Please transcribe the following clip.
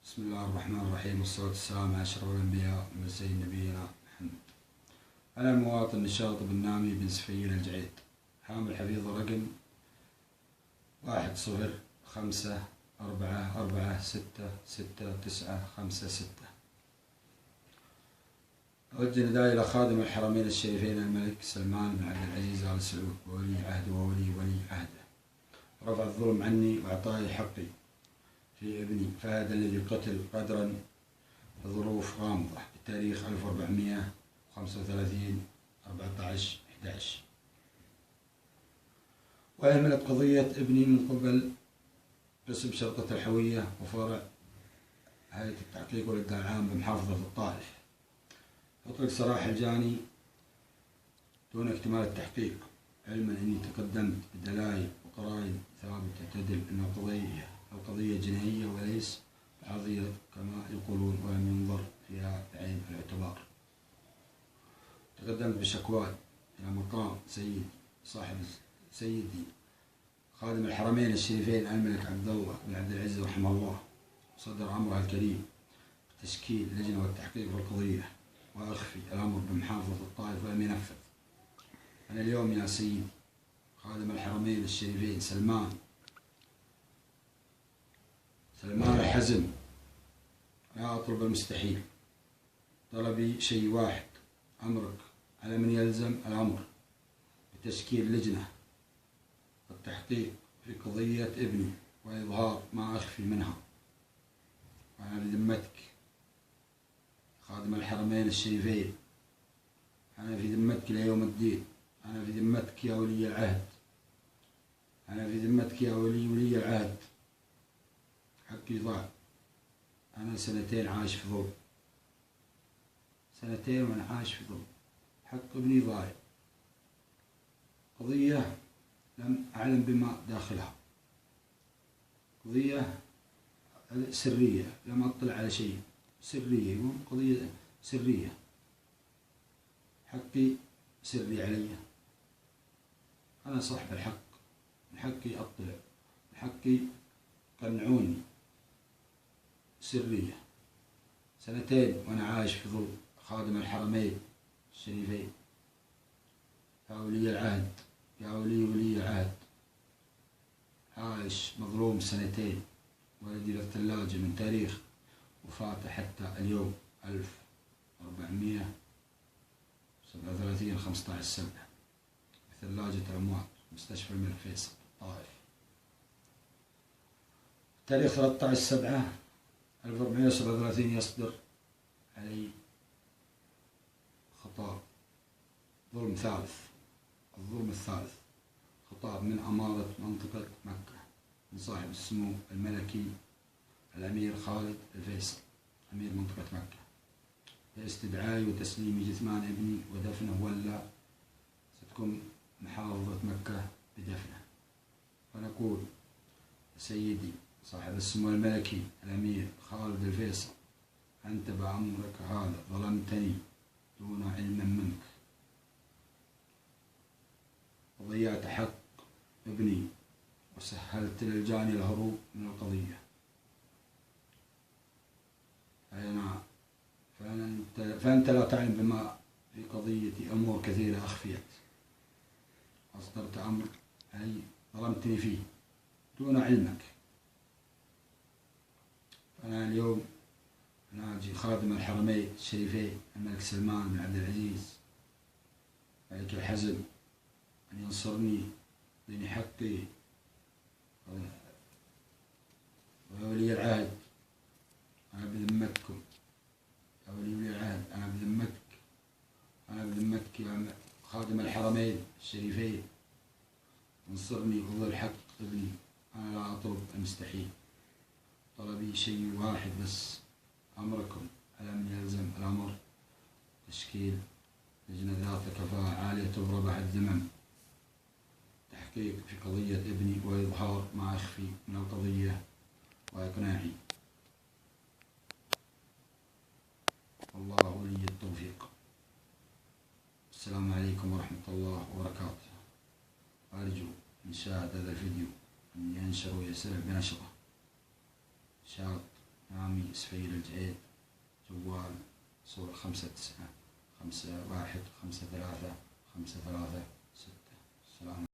بسم الله الرحمن الرحيم، والصلاة والسلام على أشرف الأنبياء وسيد نبينا محمد. أنا المواطن نشاط بن نامي بن سفيان الجعيد، حامل حفيظ رقم 1054466956. أوجه ندائي إلى خادم الحرمين الشريفين الملك سلمان بن عبد العزيز آل سعود وولي عهده وولي عهده، رفع الظلم عني وإعطائي حقي في ابني فهد الذي قتل قدرا بظروف غامضة بتاريخ 1435/14/11، وأهملت قضية ابني من قبل قسم شرطة الحوية وفرع هيئة التحقيق والإدارة العام بمحافظة الطائف، أطلق سراح الجاني دون اكتمال التحقيق، علما أني تقدمت بدلائل وقرائن ثابتة تدل أن القضية جنائية وليس عرضية كما يقولون، ولم ينظر فيها بعين الاعتبار. تقدمت بشكوى إلى مقام سيدي خادم الحرمين الشريفين الملك عبد الله بن عبد العزيز رحمه الله، صدر أمره الكريم بتشكيل لجنة والتحقيق في القضية، وأخفي الأمر بمحافظة الطائف ولم ينفذ. أنا اليوم يا سيدي خادم الحرمين الشريفين سلمان الحزم لا أطلب المستحيل، طلبي شيء واحد، أمرك على من يلزم الأمر بتشكيل لجنة والتحقيق في قضية ابني وإظهار ما أخفي منها، وأنا بذمتك خادم الحرمين الشريفين، أنا في ذمتك ليوم الدين، أنا في ذمتك يا ولي العهد، أنا في ذمتك يا ولي العهد. حقي ضاع، أنا سنتين عايش في ظلم، سنتين وأنا عايش في ظلم، حق ابني ضايع، قضية لم أعلم بما داخلها، قضية سرية لم أطلع على شيء، سرية، قضية سرية، حقي سري علي، أنا صاحب الحق، من حقي أطلع، من حقي قنعوني، سرية، سنتين وأنا عايش في ظلم. خادم الحرمين الشريفين يا ولي العهد، يا ولي العهد، عايش مظلوم سنتين، ولدي في الثلاجة من تاريخ وفاته حتى اليوم 1437/15/7 في ثلاجة الأموات مستشفى الملك فيصل الطائف. تاريخ 13/7/1437 يصدر علي خطاب ظلم ثالث، الظلم الثالث، خطاب من أمارة منطقة مكة من صاحب السمو الملكي الأمير خالد الفيصل أمير منطقة مكة لاستدعائي وتسليم جثمان ابني ودفنه، ولا ستكون محافظة مكة بدفنه. فنقول سيدي صاحب السمو الملكي الأمير خالد الفيصل، أنت بأمرك هذا ظلمتني دون علم منك، وضيعت حق ابني وسهلت للجاني الهروب من القضية. فأنت لا تعلم بما في قضيتي، أمور كثيرة أخفيت، أصدرت أمر علي ظلمتني فيه دون علمك. أنا اليوم ناجي خادم الحرمين الشريفين الملك سلمان بن عبد العزيز ملك الحزم أن ينصرني لأن حقي، ويا ولي العهد أنا بذمتكم، يا ولي العهد أنا بذمتك يا خادم الحرمين الشريفين، انصرني وظل حق ابني، أنا لا أطلب المستحيل، طلبي شيء واحد بس، أمركم على من يلزم الأمر تشكيل لجنة ذات كفاءة عالية تبرى بعد الذمم، تحقيق في قضية ابني وإظهار ما أخفي من القضية وإقناعي. والله ولي التوفيق. السلام عليكم ورحمة الله وبركاته. أرجو من شاهد هذا الفيديو أن ينشر ويسرع بنشره، شاط نامي سفير الجعيد، جوال 059 51 53 53 6. السلام.